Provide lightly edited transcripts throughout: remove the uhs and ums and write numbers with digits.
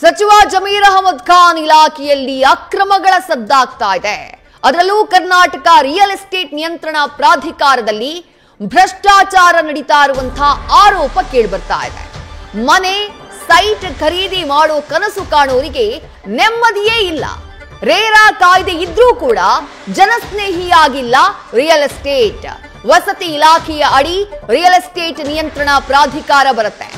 ಸಚಿವ ಜಮೀರ್ ಅಹಮದ್ ಖಾನ್ ಇಲಾಖೆಯಲ್ಲಿ ಅಕ್ರಮಗಳ ಸದ್ದಾಗ್ತಾ ಇದೆ. ಅದರಲ್ಲೂ ಕರ್ನಾಟಕ ರಿಯಲ್ ಎಸ್ಟೇಟ್ ನಿಯಂತ್ರಣ ಪ್ರಾಧಿಕಾರದಲ್ಲಿ ಭ್ರಷ್ಟಾಚಾರ ನಡೀತಾ ಇರುವಂತಹ ಆರೋಪ ಕೇಳಿಬರ್ತಾ ಇದೆ. ಮನೆ ಸೈಟ್ ಖರೀದಿ ಮಾಡೋ ಕನಸು ಕಾಣೋರಿಗೆ ನೆಮ್ಮದಿಯೇ ಇಲ್ಲ. ರೇರಾ ಕಾಯ್ದೆ ಇದ್ರೂ ಕೂಡ ಜನಸ್ನೇಹಿಯಾಗಿಲ್ಲ ರಿಯಲ್ ಎಸ್ಟೇಟ್. ವಸತಿ ಇಲಾಖೆಯ ಅಡಿ ರಿಯಲ್ ಎಸ್ಟೇಟ್ ನಿಯಂತ್ರಣ ಪ್ರಾಧಿಕಾರ ಬರುತ್ತೆ.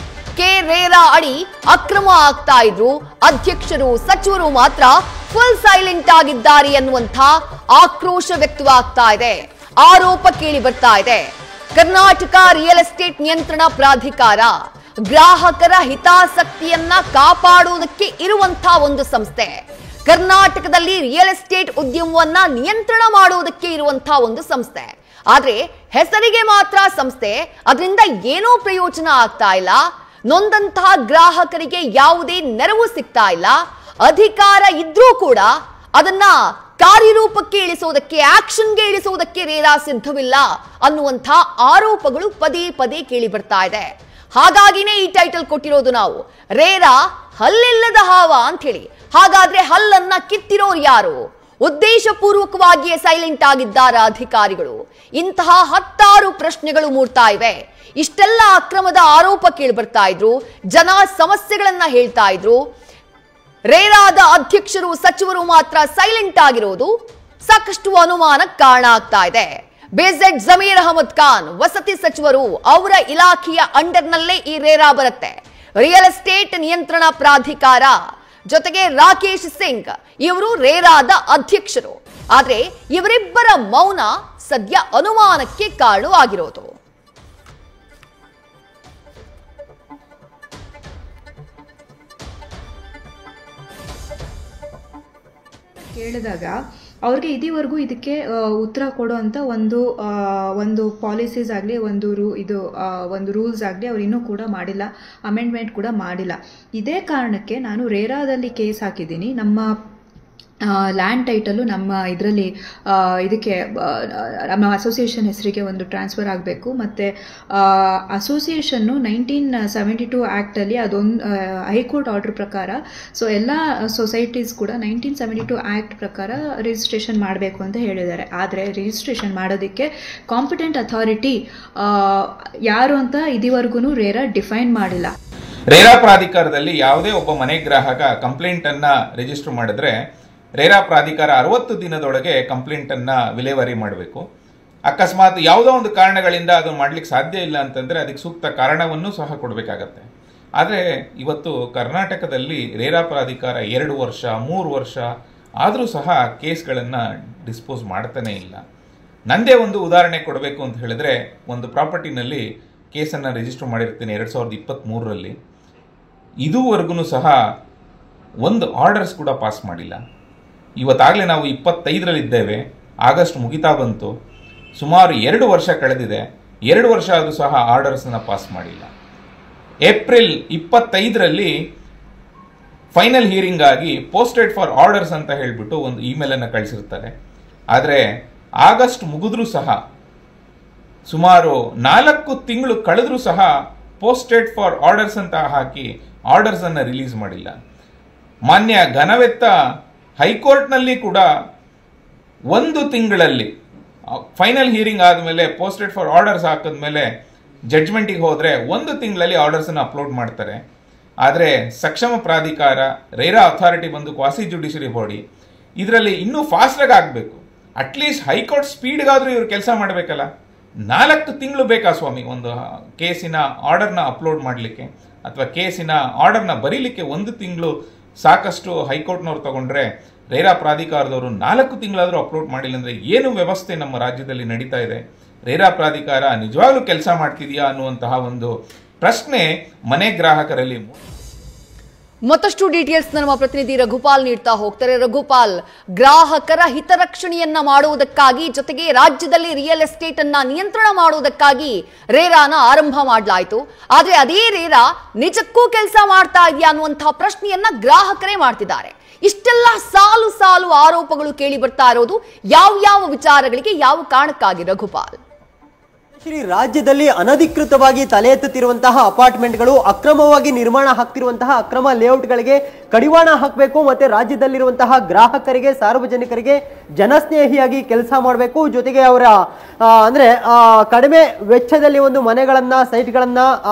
ರೇರಾ ಅಡಿ ಅಕ್ರಮ ಆಗ್ತಾ ಇದ್ರು. ಅಧ್ಯಕ್ಷರು ಸಚಿವರು ಮಾತ್ರ ಫುಲ್ ಸೈಲೆಂಟ್ ಆಗಿದ್ದಾರೆ ಅನ್ನುವಂಥ ಆಕ್ರೋಶ ವ್ಯಕ್ತವಾಗ್ತಾ ಇದೆ. ಆರೋಪ ಕೇಳಿ ಬರ್ತಾ ಇದೆ. ಕರ್ನಾಟಕ ರಿಯಲ್ ಎಸ್ಟೇಟ್ ನಿಯಂತ್ರಣ ಪ್ರಾಧಿಕಾರ ಗ್ರಾಹಕರ ಹಿತಾಸಕ್ತಿಯನ್ನ ಕಾಪಾಡುವುದಕ್ಕೆ ಇರುವಂತಹ ಒಂದು ಸಂಸ್ಥೆ. ಕರ್ನಾಟಕದಲ್ಲಿ ರಿಯಲ್ ಎಸ್ಟೇಟ್ ಉದ್ಯಮವನ್ನ ನಿಯಂತ್ರಣ ಮಾಡುವುದಕ್ಕೆ ಇರುವಂತಹ ಒಂದು ಸಂಸ್ಥೆ. ಆದ್ರೆ ಹೆಸರಿಗೆ ಮಾತ್ರ ಸಂಸ್ಥೆ, ಅದರಿಂದ ಏನೂ ಪ್ರಯೋಜನ ಆಗ್ತಾ ಇಲ್ಲ. ನೊಂದಂತಹ ಗ್ರಾಹಕರಿಗೆ ಯಾವುದೇ ನೆರವು ಸಿಗ್ತಾ ಇಲ್ಲ. ಅಧಿಕಾರ ಇದ್ರೂ ಕೂಡ ಅದನ್ನ ಕಾರ್ಯರೂಪಕ್ಕೆ ಇಳಿಸೋದಕ್ಕೆ, ಆಕ್ಷನ್ಗೆ ಇಳಿಸೋದಕ್ಕೆ ರೇರಾ ಸಿದ್ಧವಿಲ್ಲ ಅನ್ನುವಂಥ ಆರೋಪಗಳು ಪದೇ ಪದೇ ಕೇಳಿ ಬರ್ತಾ ಇದೆ. ಹಾಗಾಗಿನೇ ಈ ಟೈಟಲ್ ಕೊಟ್ಟಿರೋದು ನಾವು, ರೇರಾ ಹಲ್ಲಿಲ್ಲದ ಹಾವ ಅಂತ ಹೇಳಿ. ಹಾಗಾದ್ರೆ ಹಲ್ಲನ್ನ ಕಿತ್ತಿರೋರು ಯಾರು? ಉದ್ದೇಶಪೂರ್ವಕವಾಗಿಯೇ ಸೈಲೆಂಟ್ ಆಗಿದ್ದಾರ ಅಧಿಕಾರಿಗಳು? ಇಂತಹ ಹತ್ತಾರು ಪ್ರಶ್ನೆಗಳು ಮೂಡ್ತಾ ಇವೆ. ಇಷ್ಟೆಲ್ಲ ಅಕ್ರಮದ ಆರೋಪ ಕೇಳಿ ಬರ್ತಾ ಇದ್ರು, ಜನ ಸಮಸ್ಯೆಗಳನ್ನ ಹೇಳ್ತಾ ಇದ್ರು. ರೇರಾದ ಅಧ್ಯಕ್ಷರು ಸಚಿವರು ಮಾತ್ರ ಸೈಲೆಂಟ್ ಆಗಿರೋದು ಸಾಕಷ್ಟು ಅನುಮಾನಕ್ಕೆ ಕಾರಣ ಆಗ್ತಾ ಇದೆ. ಬೇಜೆಡ್ ಜಮೀರ್ ಅಹಮದ್ ಖಾನ್ ವಸತಿ ಸಚಿವರು, ಅವರ ಇಲಾಖೆಯ ಅಂಡರ್ನಲ್ಲೇ ಈ ರೇರಾ ಬರುತ್ತೆ. ರಿಯಲ್ ಎಸ್ಟೇಟ್ ನಿಯಂತ್ರಣ ಪ್ರಾಧಿಕಾರ ಜೊತೆಗೆ ರಾಕೇಶ್ ಸಿಂಗ್ ಇವರು ರೇರಾದ ಅಧ್ಯಕ್ಷರು. ಆದ್ರೆ ಇವರಿಬ್ಬರ ಮೌನ ಸದ್ಯ ಅನುಮಾನಕ್ಕೆ ಕಾರಣವಾಗಿರೋದು. ಕೇಳಿದಾಗ ಅವ್ರಿಗೆ ಇದುವರೆಗೂ ಇದಕ್ಕೆ ಉತ್ತರ ಕೊಡುವಂಥ ಒಂದು ಪಾಲಿಸೀಸ್ ಆಗಲಿ, ಒಂದು ರೂಲ್ಸ್ ಆಗಲಿ ಅವ್ರು ಇನ್ನೂ ಕೂಡ ಮಾಡಿಲ್ಲ, ಅಮೆಂಡ್ಮೆಂಟ್ ಕೂಡ ಮಾಡಿಲ್ಲ. ಇದೇ ಕಾರಣಕ್ಕೆ ನಾನು ರೇರಾದಲ್ಲಿ ಕೇಸ್ ಹಾಕಿದ್ದೀನಿ. ನಮ್ಮ ಲ್ಯಾಂಡ್ ಟೈಟಲು ನಮ್ಮ ಇದರಲ್ಲಿ ಇದಕ್ಕೆ ನಮ್ಮ ಅಸೋಸಿಯೇಷನ್ ಹೆಸರಿಗೆ ಒಂದು ಟ್ರಾನ್ಸ್ಫರ್ ಆಗಬೇಕು. ಮತ್ತು ಅಸೋಸಿಯೇಷನ್ನು 1972 ಆ್ಯಕ್ಟಲ್ಲಿ ಅದೊಂದು ಹೈಕೋರ್ಟ್ ಆರ್ಡರ್ ಪ್ರಕಾರ, ಸೊ ಎಲ್ಲ ಸೊಸೈಟೀಸ್ ಕೂಡ 1972 ಆ್ಯಕ್ಟ್ ಪ್ರಕಾರ ರಿಜಿಸ್ಟ್ರೇಷನ್ ಮಾಡಬೇಕು ಅಂತ ಹೇಳಿದ್ದಾರೆ. ಆದರೆ ರಿಜಿಸ್ಟ್ರೇಷನ್ ಮಾಡೋದಕ್ಕೆ ಕಾಂಪಿಟೆಂಟ್ ಅಥಾರಿಟಿ ಯಾರು ಅಂತ ಇದುವರೆಗೂ ರೇರಾ ಡಿಫೈನ್ ಮಾಡಿಲ್ಲ. ರೇರಾ ಪ್ರಾಧಿಕಾರದಲ್ಲಿ ಯಾವುದೇ ಒಬ್ಬ ಮನೆ ಗ್ರಾಹಕ ಕಂಪ್ಲೇಂಟನ್ನು ರಿಜಿಸ್ಟರ್ ಮಾಡಿದ್ರೆ ರೇರಾ ಪ್ರಾಧಿಕಾರ 60 ದಿನದೊಳಗೆ ಕಂಪ್ಲೇಂಟನ್ನು ವಿಲೇವಾರಿ ಮಾಡಬೇಕು. ಅಕಸ್ಮಾತ್ ಯಾವುದೋ ಒಂದು ಕಾರಣಗಳಿಂದ ಅದು ಮಾಡಲಿಕ್ಕೆ ಸಾಧ್ಯ ಇಲ್ಲ ಅಂತಂದರೆ ಅದಕ್ಕೆ ಸೂಕ್ತ ಕಾರಣವನ್ನು ಸಹ ಕೊಡಬೇಕಾಗತ್ತೆ. ಆದರೆ ಇವತ್ತು ಕರ್ನಾಟಕದಲ್ಲಿ ರೇರಾ ಪ್ರಾಧಿಕಾರ 2 ವರ್ಷ 3 ವರ್ಷ ಆದರೂ ಸಹ ಕೇಸ್ಗಳನ್ನು ಡಿಸ್ಪೋಸ್ ಮಾಡ್ತಾನೇ ಇಲ್ಲ. ನಂದೇ ಒಂದು ಉದಾಹರಣೆ ಕೊಡಬೇಕು ಅಂತ ಹೇಳಿದ್ರೆ, ಒಂದು ಪ್ರಾಪರ್ಟಿನಲ್ಲಿ ಕೇಸನ್ನು ರಿಜಿಸ್ಟರ್ ಮಾಡಿರ್ತೀನಿ 2023ರಲ್ಲಿ. ಇದುವರೆಗೂ ಸಹ ಒಂದು ಆರ್ಡರ್ಸ್ ಕೂಡ ಪಾಸ್ ಮಾಡಿಲ್ಲ. ಇವತ್ತಾಗಲೇ ನಾವು 25ರಲ್ಲಿದ್ದೇವೆ, ಆಗಸ್ಟ್ ಮುಗಿತಾ ಬಂತು, ಸುಮಾರು 2 ವರ್ಷ ಕಳೆದಿದೆ. 2 ವರ್ಷ ಆದರೂ ಸಹ ಆರ್ಡರ್ಸನ್ನು ಪಾಸ್ ಮಾಡಿಲ್ಲ. ಏಪ್ರಿಲ್ 25ರಲ್ಲಿ ಫೈನಲ್ ಹಿಯರಿಂಗ್ ಆಗಿ ಪೋಸ್ಟೆಡ್ ಫಾರ್ ಆರ್ಡರ್ಸ್ ಅಂತ ಹೇಳಿಬಿಟ್ಟು ಒಂದು ಇಮೇಲನ್ನು ಕಳಿಸಿರ್ತಾರೆ. ಆದರೆ ಆಗಸ್ಟ್ ಮುಗಿದ್ರೂ ಸಹ ಸುಮಾರು 4 ತಿಂಗಳು ಕಳೆದ್ರೂ ಸಹ ಪೋಸ್ಟೆಡ್ ಫಾರ್ ಆರ್ಡರ್ಸ್ ಅಂತ ಹಾಕಿ ಆರ್ಡರ್ಸನ್ನು ರಿಲೀಸ್ ಮಾಡಿಲ್ಲ. ಮಾನ್ಯ ಘನವೆತ್ತ ಹೈಕೋರ್ಟ್ನಲ್ಲಿ ಕೂಡ 1 ತಿಂಗಳಲ್ಲಿ ಫೈನಲ್ ಹಿಯರಿಂಗ್ ಆದಮೇಲೆ ಪೋಸ್ಟೆಡ್ ಫಾರ್ ಆರ್ಡರ್ಸ್ ಹಾಕಿದ್ಮೇಲೆ ಜಡ್ಜ್ಮೆಂಟಿಗೆ ಹೋದರೆ 1 ತಿಂಗಳಲ್ಲಿ ಆರ್ಡರ್ಸನ್ನು ಅಪ್ಲೋಡ್ ಮಾಡ್ತಾರೆ. ಆದರೆ ಸಕ್ಷಮ ಪ್ರಾಧಿಕಾರ, ರೇರಾ ಅಥಾರಿಟಿ ಬಂದು ಕ್ವಾಸಿ ಜುಡಿಷರಿ ಬಾಡಿ, ಇದರಲ್ಲಿ ಇನ್ನೂ ಫಾಸ್ಟಾಗಿ ಆಗಬೇಕು. ಅಟ್ಲೀಸ್ಟ್ ಹೈಕೋರ್ಟ್ ಸ್ಪೀಡ್ಗಾದರೂ ಇವರು ಕೆಲಸ ಮಾಡಬೇಕಲ್ಲ. 4 ತಿಂಗಳು ಬೇಕಾ ಸ್ವಾಮಿ ಒಂದು ಕೇಸಿನ ಆರ್ಡರ್ನ ಅಪ್ಲೋಡ್ ಮಾಡಲಿಕ್ಕೆ, ಅಥವಾ ಕೇಸಿನ ಆರ್ಡರ್ನ ಬರೀಲಿಕ್ಕೆ 1 ತಿಂಗಳು ಸಾಕಷ್ಟು ಹೈಕೋರ್ಟ್ನವ್ರು ತಗೊಂಡ್ರೆ, ರೇರಾ ಪ್ರಾಧಿಕಾರದವರು 4 ತಿಂಗಳಾದರೂ ಅಪ್ಲೋಡ್ ಮಾಡಿಲ್ಲ ಅಂದರೆ ಏನು ವ್ಯವಸ್ಥೆ ನಮ್ಮ ರಾಜ್ಯದಲ್ಲಿ ನಡೀತಾ ಇದೆ? ರೇರಾ ಪ್ರಾಧಿಕಾರ ನಿಜವಾಗ್ಲೂ ಕೆಲಸ ಮಾಡ್ತಿದೆಯಾ ಅನ್ನುವಂತಹ ಒಂದು ಪ್ರಶ್ನೆ ಮನೆ ಗ್ರಾಹಕರಲ್ಲಿ. ಮತ್ತಷ್ಟು ಡೀಟೇಲ್ಸ್ ನಮ್ಮ ಪ್ರತಿನಿಧಿ ರಘುಪಾಲ್ ನೀಡ್ತಾ ಹೋಗ್ತಾರೆ. ರಘುಪಾಲ್, ಗ್ರಾಹಕರ ಹಿತರಕ್ಷಣೆಯನ್ನ ಮಾಡುವುದಕ್ಕಾಗಿ, ಜೊತೆಗೆ ರಾಜ್ಯದಲ್ಲಿ ರಿಯಲ್ ಎಸ್ಟೇಟ್ ಅನ್ನ ನಿಯಂತ್ರಣ ಮಾಡುವುದಕ್ಕಾಗಿ ರೇರಾನ ಆರಂಭ ಮಾಡಲಾಯಿತು. ಆದ್ರೆ ಅದೇ ರೇರಾ ನಿಜಕ್ಕೂ ಕೆಲಸ ಮಾಡ್ತಾ ಇದೆಯಾ ಅನ್ನುವಂತಹ ಪ್ರಶ್ನೆಯನ್ನ ಗ್ರಾಹಕರೇ ಮಾಡ್ತಿದ್ದಾರೆ. ಇಷ್ಟೆಲ್ಲ ಸಾಲು ಸಾಲು ಆರೋಪಗಳು ಕೇಳಿ ಬರ್ತಾ ಇರೋದು ಯಾವ ವಿಚಾರಗಳಿಗೆ, ಯಾವ ಕಾರಣಕ್ಕಾಗಿ ರಘುಪಾಲ್? ಶ್ರೀ ರಾಜ್ಯದಲ್ಲಿ ಅನಧಿಕೃತವಾಗಿ ತಲೆ ಎತ್ತುತ್ತಿರುವಂತಹ ಅಪಾರ್ಟ್ಮೆಂಟ್ಗಳು, ಅಕ್ರಮವಾಗಿ ನಿರ್ಮಾಣ ಆಗ್ತಿರುವಂತಹ ಅಕ್ರಮ ಲೇಔಟ್ಗಳಿಗೆ ಕಡಿವಾಣ ಹಾಕಬೇಕು. ಮತ್ತೆ ರಾಜ್ಯದಲ್ಲಿರುವಂತಹ ಗ್ರಾಹಕರಿಗೆ, ಸಾರ್ವಜನಿಕರಿಗೆ ಜನಸ್ನೇಹಿಯಾಗಿ ಕೆಲಸ ಮಾಡಬೇಕು. ಜೊತೆಗೆ ಅವರ ಅಂದ್ರೆ ಕಡಿಮೆ ವೆಚ್ಚದಲ್ಲಿ ಒಂದು ಮನೆಗಳನ್ನ, ಸೈಟ್ಗಳನ್ನ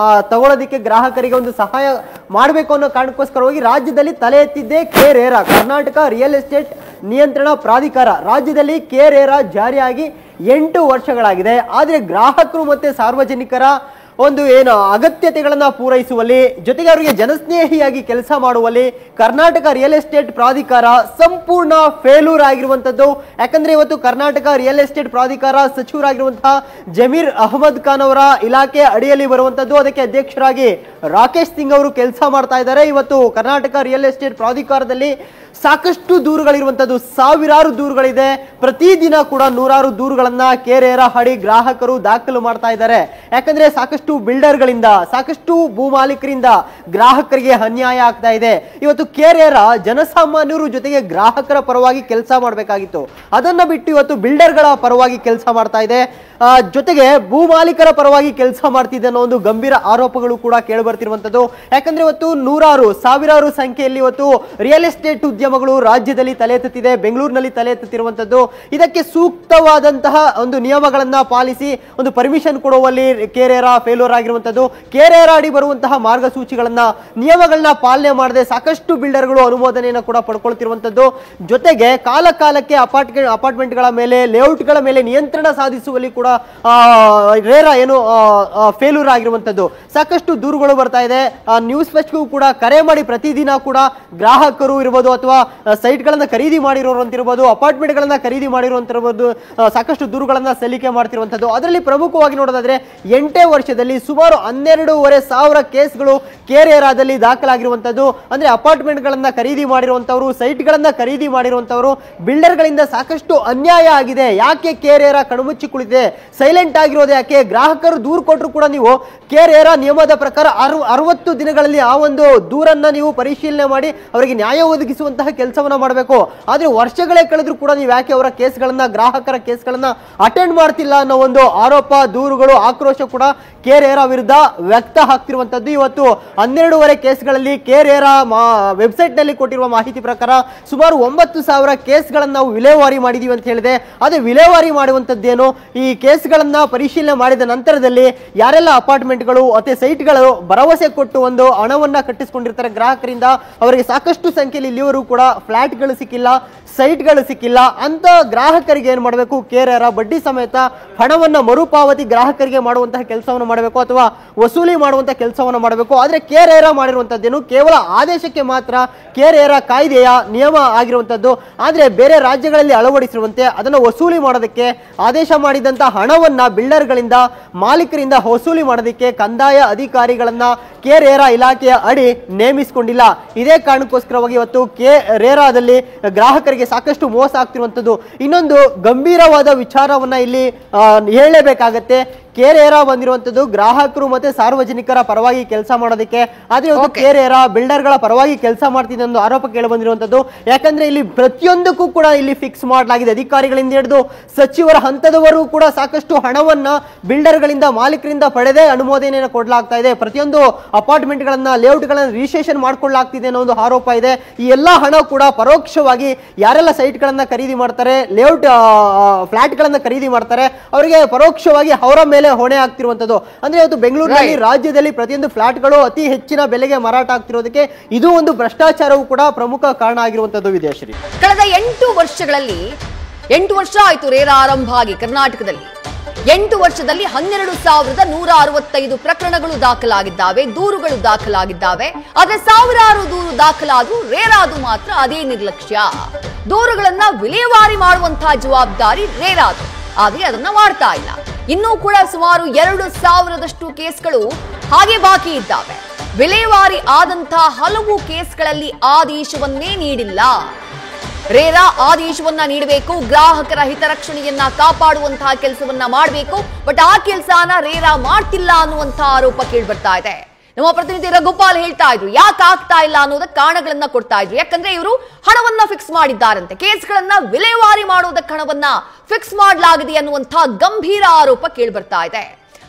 ತಗೊಳ್ಳೋದಕ್ಕೆ ಗ್ರಾಹಕರಿಗೆ ಒಂದು ಸಹಾಯ ಮಾಡಬೇಕು ಅನ್ನೋ ಕಾರಣಕ್ಕೋಸ್ಕರವಾಗಿ ರಾಜ್ಯದಲ್ಲಿ ತಲೆ ಎತ್ತಿದ್ದೇ KRERA, ಕರ್ನಾಟಕ ರಿಯಲ್ ಎಸ್ಟೇಟ್ ನಿಯಂತ್ರಣ ಪ್ರಾಧಿಕಾರ. ರಾಜ್ಯದಲ್ಲಿ KRERA ಜಾರಿಯಾಗಿ 8 ವರ್ಷಗಳಾಗಿದೆ. ಆದರೆ ಗ್ರಾಹಕರು ಮತ್ತೆ ಸಾರ್ವಜನಿಕರ ಒಂದು ಏನು ಅಗತ್ಯತೆಗಳನ್ನ ಪೂರೈಸುವಲ್ಲಿ, ಜೊತೆಗೆ ಅವರಿಗೆ ಜನಸ್ನೇಹಿಯಾಗಿ ಕೆಲಸ ಮಾಡುವಲ್ಲಿ ಕರ್ನಾಟಕ ರಿಯಲ್ ಎಸ್ಟೇಟ್ ಪ್ರಾಧಿಕಾರ ಸಂಪೂರ್ಣ ಫೇಲ್ಯೂರ್ ಆಗಿರುವಂತದ್ದು. ಯಾಕಂದ್ರೆ ಇವತ್ತು ಕರ್ನಾಟಕ ರಿಯಲ್ ಎಸ್ಟೇಟ್ ಪ್ರಾಧಿಕಾರ ಸಚಿವರಾಗಿರುವಂತಹ ಜಮೀರ್ ಅಹಮದ್ ಖಾನ್ ಅವರ ಇಲಾಖೆ ಅಡಿಯಲ್ಲಿ ಬರುವಂತದ್ದು. ಅದಕ್ಕೆ ಅಧ್ಯಕ್ಷರಾಗಿ ರಾಕೇಶ್ ಸಿಂಗ್ ಅವರು ಕೆಲಸ ಮಾಡ್ತಾ ಇದ್ದಾರೆ. ಇವತ್ತು ಕರ್ನಾಟಕ ರಿಯಲ್ ಎಸ್ಟೇಟ್ ಪ್ರಾಧಿಕಾರದಲ್ಲಿ ಸಾಕಷ್ಟು ದೂರುಗಳಿರುವಂತದ್ದು, ಸಾವಿರಾರು ದೂರುಗಳಿದೆ. ಪ್ರತಿದಿನ ಕೂಡ ನೂರಾರು ದೂರುಗಳನ್ನ KRERA ಅಡಿ ಗ್ರಾಹಕರು ದಾಖಲು ಮಾಡ್ತಾ ಇದ್ದಾರೆ. ಯಾಕಂದ್ರೆ ಸಾಕಷ್ಟು ಬಿಲ್ಡರ್ಗಳಿಂದ, ಸಾಕಷ್ಟು ಭೂ ಮಾಲೀಕರಿಂದ ಗ್ರಾಹಕರಿಗೆ ಅನ್ಯಾಯ ಆಗ್ತಾ ಇದೆ. ಇವತ್ತು KRERA ಜನಸಾಮಾನ್ಯರು ಜೊತೆಗೆ ಗ್ರಾಹಕರ ಪರವಾಗಿ ಕೆಲಸ ಮಾಡಬೇಕಾಗಿತ್ತು. ಅದನ್ನ ಬಿಟ್ಟು ಇವತ್ತು ಬಿಲ್ಡರ್ಗಳ ಪರವಾಗಿ ಕೆಲಸ ಮಾಡ್ತಾ ಇದೆ. ಜೊತೆಗೆ ಭೂ ಮಾಲೀಕರ ಪರವಾಗಿ ಕೆಲಸ ಮಾಡ್ತಿದೆ ಅನ್ನೋ ಒಂದು ಗಂಭೀರ ಆರೋಪಗಳು ಕೂಡ ಕೇಳಿ ಬರ್ತಿರುವಂತದ್ದು. ಯಾಕಂದ್ರೆ ಇವತ್ತು ನೂರಾರು, ಸಾವಿರಾರು ಸಂಖ್ಯೆಯಲ್ಲಿ ಇವತ್ತು ರಿಯಲ್ ಎಸ್ಟೇಟ್ ಉದ್ಯಮಗಳು ರಾಜ್ಯದಲ್ಲಿ ತಲೆ ಎತ್ತುತ್ತಿದೆ, ಬೆಂಗಳೂರಿನಲ್ಲಿ ತಲೆ ಎತ್ತುತ್ತಿರುವಂತದ್ದು. ಇದಕ್ಕೆ ಸೂಕ್ತವಾದಂತಹ ಒಂದು ನಿಯಮಗಳನ್ನ ಪಾಲಿಸಿ ಒಂದು ಪರ್ಮಿಷನ್ ಕೊಡುವಲ್ಲಿ KRERA ಫೇಲ್ಯೂರ್ ಆಗಿರುವಂತದ್ದು. KRERA ಅಡಿ ಬರುವಂತಹ ಮಾರ್ಗಸೂಚಿಗಳನ್ನ, ನಿಯಮಗಳನ್ನ ಪಾಲನೆ ಮಾಡದೆ ಸಾಕಷ್ಟು ಬಿಲ್ಡರ್ಗಳು ಅನುಮೋದನೆಯನ್ನು ಕೂಡ ಪಡ್ಕೊಳ್ತಿರುವಂತದ್ದು. ಜೊತೆಗೆ ಕಾಲ ಕಾಲಕ್ಕೆ ಅಪಾರ್ಟ್ಮೆಂಟ್ಗಳ ಮೇಲೆ, ಲೇಔಟ್ಗಳ ಮೇಲೆ ನಿಯಂತ್ರಣ ಸಾಧಿಸುವಲ್ಲಿ ಕೂಡ RERA ಏನು ಫೇಲ್ಯೂರ್ ಆಗಿರುವಂತದ್ದು. ಸಾಕಷ್ಟು ದೂರುಗಳು ಬರ್ತಾ ಇದೆ. ನ್ಯೂಸ್ ಫಸ್ಟ್ಗೂ ಕೂಡ ಕರೆ ಮಾಡಿ ಪ್ರತಿದಿನ ಕೂಡ ಗ್ರಾಹಕರು ಇರಬಹುದು, ಅಥವಾ ಸೈಟ್ ಗಳನ್ನ ಖರೀದಿ ಮಾಡಿರೋರು ಅಂತಿರಬಹುದು, ಅಪಾರ್ಟ್ಮೆಂಟ್ ಗಳನ್ನ ಖರೀದಿ ಮಾಡಿರುವಂತಿರಬಹುದು, ಸಾಕಷ್ಟು ದೂರುಗಳನ್ನ ಸಲ್ಲಿಕೆ ಮಾಡ್ತಿರುವಂತದ್ದು. ಅದರಲ್ಲಿ ಪ್ರಮುಖವಾಗಿ ನೋಡೋದಾದ್ರೆ 8 ವರ್ಷದಲ್ಲಿ ಸುಮಾರು 12,500 ಕೇಸ್ಗಳು KRERAದಲ್ಲಿ ದಾಖಲಾಗಿರುವಂತದ್ದು. ಅಂದ್ರೆ ಅಪಾರ್ಟ್ಮೆಂಟ್ ಗಳನ್ನ ಖರೀದಿ ಮಾಡಿರುವಂತವರು, ಸೈಟ್ ಗಳನ್ನ ಖರೀದಿ ಮಾಡಿರುವಂತವರು, ಬಿಲ್ಡರ್ ಗಳಿಂದ ಸಾಕಷ್ಟು ಅನ್ಯಾಯ ಆಗಿದೆ. ಯಾಕೆ KRERA ಕಣ್ಮುಚ್ಚಿ ಕುಳಿತಿದೆ, ಸೈಲೆಂಟ್ ಆಗಿರೋದು ಯಾಕೆ? ಗ್ರಾಹಕರು ದೂರು ಕೊಟ್ಟರು ಕೂಡ ನೀವು KRERA ನಿಯಮದ ಪ್ರಕಾರ 60 ದಿನಗಳಲ್ಲಿ ಆ ಒಂದು ದೂರನ್ನ ನೀವು ಪರಿಶೀಲನೆ ಮಾಡಿ ಅವರಿಗೆ ನ್ಯಾಯ ಒದಗಿಸುವಂತಹ ಕೆಲಸವನ್ನ ಮಾಡಬೇಕು. ಆದ್ರೆ ವರ್ಷಗಳೇ ಕಳೆದ್ರು ಕೂಡ ನೀವು ಯಾಕೆ ಅವರ ಕೇಸ್ಗಳನ್ನ, ಗ್ರಾಹಕರ ಕೇಸ್ಗಳನ್ನ ಅಟೆಂಡ್ ಮಾಡ್ತಿಲ್ಲ ಅನ್ನೋ ಒಂದು ಆರೋಪ, ದೂರುಗಳು, ಆಕ್ರೋಶ ಕೂಡ KRERA ವಿರುದ್ಧ ವ್ಯಕ್ತ ಆಗ್ತಿರುವಂತದ್ದು. ಇವತ್ತು 12,500 ಕೇಸ್ಗಳಲ್ಲಿ KRERA ವೆಬ್ಸೈಟ್ ನಲ್ಲಿ ಕೊಟ್ಟಿರುವ ಮಾಹಿತಿ ಪ್ರಕಾರ ಸುಮಾರು 9,000 ಕೇಸ್ಗಳನ್ನ ನಾವು ವಿಲೇವಾರಿ ಮಾಡಿದೀವಿ ಅಂತ ಹೇಳಿದೆ. ಅದೇ ವಿಲೇವಾರಿ ಮಾಡುವಂತದ್ದೇನು, ಈ ಕೇಸ್ಗಳನ್ನ ಪರಿಶೀಲನೆ ಮಾಡಿದ ನಂತರದಲ್ಲಿ ಯಾರೆಲ್ಲ ಅಪಾರ್ಟ್ಮೆಂಟ್ಗಳು ಮತ್ತೆ ಸೈಟ್ಗಳು ಭರವಸೆ ಕೊಟ್ಟು ಒಂದು ಹಣವನ್ನ ಕಟ್ಟಿಸಿಕೊಂಡಿರ್ತಾರೆ ಗ್ರಾಹಕರಿಂದ, ಅವರಿಗೆ ಸಾಕಷ್ಟು ಸಂಖ್ಯೆಯಲ್ಲಿ ಇಲ್ಲಿವರೆಗೂ ಕೂಡ ಫ್ಲಾಟ್ಗಳು ಸಿಕ್ಕಿಲ್ಲ, ಸೈಟ್ಗಳು ಸಿಕ್ಕಿಲ್ಲ ಅಂತ ಗ್ರಾಹಕರಿಗೆ ಏನ್ ಮಾಡಬೇಕು, KRERA ಬಡ್ಡಿ ಸಮೇತ ಹಣವನ್ನ ಮರುಪಾವತಿ ಗ್ರಾಹಕರಿಗೆ ಮಾಡುವಂತಹ ಕೆಲಸವನ್ನು ಮಾಡಬೇಕು, ಅಥವಾ ವಸೂಲಿ ಮಾಡುವಂತಹ ಕೆಲಸವನ್ನು ಮಾಡಬೇಕು. ಆದ್ರೆ KRERA ಮಾಡಿರುವಂತದ್ದೇನು ಕೇವಲ ಆದೇಶಕ್ಕೆ ಮಾತ್ರ, KRERA ಕಾಯ್ದೆಯ ನಿಯಮ ಆಗಿರುವಂತದ್ದು. ಆದ್ರೆ ಬೇರೆ ರಾಜ್ಯಗಳಲ್ಲಿ ಅಳವಡಿಸಿರುವಂತೆ ಅದನ್ನು ವಸೂಲಿ ಮಾಡೋದಕ್ಕೆ, ಆದೇಶ ಮಾಡಿದಂತ ಹಣವನ್ನ ಬಿಲ್ಡರ್ಗಳಿಂದ, ಮಾಲೀಕರಿಂದ ವಸೂಲಿ ಮಾಡೋದಕ್ಕೆ ಕಂದಾಯ ಅಧಿಕಾರಿಗಳನ್ನ KRERA ಇಲಾಖೆಯ ಅಡಿ ನೇಮಿಸಿಕೊಂಡಿಲ್ಲ. ಇದೇ ಕಾರಣಕ್ಕೋಸ್ಕರವಾಗಿ ಇವತ್ತು KRERAದಲ್ಲಿ ಗ್ರಾಹಕರಿಗೆ ಸಾಕಷ್ಟು ಮೋಸ ಆಗ್ತಿರುವಂತದ್ದು. ಇನ್ನೊಂದು ಗಂಭೀರವಾದ ವಿಚಾರವನ್ನ ಇಲ್ಲಿ ಹೇಳಲೇಬೇಕಾಗತ್ತೆ. KRERA ಬಂದಿರುವಂತದ್ದು ಗ್ರಾಹಕರು ಮತ್ತೆ ಸಾರ್ವಜನಿಕರ ಪರವಾಗಿ ಕೆಲಸ ಮಾಡೋದಕ್ಕೆ. ಆದ್ರೆ KRERA ಬಿಲ್ಡರ್ಗಳ ಪರವಾಗಿ ಕೆಲಸ ಮಾಡ್ತಿದೆ ಅನ್ನೋ ಆರೋಪ ಕೇಳಿ ಬಂದಿರುವಂತದ್ದು. ಯಾಕಂದ್ರೆ ಇಲ್ಲಿ ಪ್ರತಿಯೊಂದಕ್ಕೂ ಕೂಡ ಇಲ್ಲಿ ಫಿಕ್ಸ್ ಮಾಡಲಾಗಿದೆ. ಅಧಿಕಾರಿಗಳಿಂದ ಹಿಡಿದು ಸಚಿವರ ಹಂತದವರು ಕೂಡ ಸಾಕಷ್ಟು ಹಣವನ್ನ ಬಿಲ್ಡರ್ಗಳಿಂದ, ಮಾಲೀಕರಿಂದ ಪಡೆದೇ ಅನುಮೋದನೆಯನ್ನು ಕೊಡಲಾಗ್ತಾ ಇದೆ. ಪ್ರತಿಯೊಂದು ಅಪಾರ್ಟ್ಮೆಂಟ್ ಗಳನ್ನ, ಲೇಔಟ್ ಗಳನ್ನ ರಿಜಿಸ್ಟ್ರೇಷನ್ ಮಾಡ್ಕೊಳ್ಳಲಾಗ್ತಿದೆ ಅನ್ನೋ ಒಂದು ಆರೋಪ ಇದೆ. ಈ ಎಲ್ಲಾ ಹಣ ಕೂಡ ಪರೋಕ್ಷವಾಗಿ ಯಾರೆಲ್ಲ ಸೈಟ್ ಗಳನ್ನ ಖರೀದಿ ಮಾಡ್ತಾರೆ, ಲೇಔಟ್ ಫ್ಲಾಟ್ ಗಳನ್ನ ಖರೀದಿ ಮಾಡ್ತಾರೆ, ಅವರಿಗೆ ಪರೋಕ್ಷವಾಗಿ ಅವರ ಮೇಲೆ ಹೊಣೆ ಆಗ್ತಿರುವಂತದ್ದು. ಅಂದ್ರೆ ಇವತ್ತು ಬೆಂಗಳೂರಿನಲ್ಲಿ, ರಾಜ್ಯದಲ್ಲಿ ಪ್ರತಿಯೊಂದು ಫ್ಲಾಟ್ಗಳು ಅತಿ ಹೆಚ್ಚಿನ ಬೆಲೆಗೆ ಮಾರಾಟ ಆಗ್ತಿರೋದಕ್ಕೆ ಇದು ಒಂದು ಭ್ರಷ್ಟಾಚಾರವು ಕೂಡ ಪ್ರಮುಖ ಕಾರಣ ಆಗಿರುವಂತದ್ದು. ವಿದ್ಯಾಶ್ರೀ, ಕಳೆದ 8 ವರ್ಷಗಳಲ್ಲಿ 8 ವರ್ಷ ಆಯ್ತು RERA ಆರಂಭ ಆಗಿ ಕರ್ನಾಟಕದಲ್ಲಿ. 8 ವರ್ಷದಲ್ಲಿ 12,165 ಪ್ರಕರಣಗಳು ದಾಖಲಾಗಿದ್ದಾವೆ, ದೂರುಗಳು ದಾಖಲಾಗಿದ್ದಾವೆ. ಆದ್ರೆ ಸಾವಿರಾರು ದೂರು ದಾಖಲಾದ್ರೂ RERAದು ಮಾತ್ರ ಅದೇ ನಿರ್ಲಕ್ಷ್ಯ. ದೂರುಗಳನ್ನ ವಿಲೇವಾರಿ ಮಾಡುವಂತಹ ಜವಾಬ್ದಾರಿ RERAದು, ಆದ್ರೆ ಅದನ್ನ ಮಾಡ್ತಾ ಇಲ್ಲ. ಇನ್ನೂ ಕೂಡ ಸುಮಾರು 2,000ದಷ್ಟು ಕೇಸ್ಗಳು ಹಾಗೆ ಬಾಕಿ ಇದ್ದಾವೆ. ವಿಲೇವಾರಿ ಆದಂತಹ ಹಲವು ಕೇಸ್ಗಳಲ್ಲಿ ಆದೇಶವನ್ನೇ ನೀಡಿಲ್ಲ. RERA ಆದೇಶವನ್ನ ನೀಡಬೇಕು, ಗ್ರಾಹಕರ ಹಿತರಕ್ಷಣೆಯನ್ನ ಕಾಪಾಡುವಂತಹ ಕೆಲಸವನ್ನ ಮಾಡಬೇಕು. ಬಟ್ ಆ ಕೆಲಸನ RERA ಮಾಡ್ತಿಲ್ಲ ಅನ್ನುವಂತಹ ಆರೋಪ ಕೇಳಿ ಬರ್ತಾ ಇದೆ. ನಮ್ಮ ಪ್ರತಿನಿಧಿ ರಘುಪಾಲ್ ಹೇಳ್ತಾ ಇದ್ರು, ಯಾಕೆ ಆಗ್ತಾ ಇಲ್ಲ ಅನ್ನೋದಕ್ಕೆ ಕಾರಣಗಳನ್ನ ಕೊಡ್ತಾ ಇದ್ರು. ಯಾಕಂದ್ರೆ ಇವರು ಹಣವನ್ನ ಫಿಕ್ಸ್ ಮಾಡಿದ್ದಾರಂತೆ, ಕೇಸ್ಗಳನ್ನ ವಿಲೇವಾರಿ ಮಾಡೋದಕ್ಕೆ ಹಣವನ್ನ ಫಿಕ್ಸ್ ಮಾಡಲಾಗಿದೆ ಅನ್ನುವಂತಹ ಗಂಭೀರ ಆರೋಪ ಕೇಳಿ ಬರ್ತಾ ಇದೆ.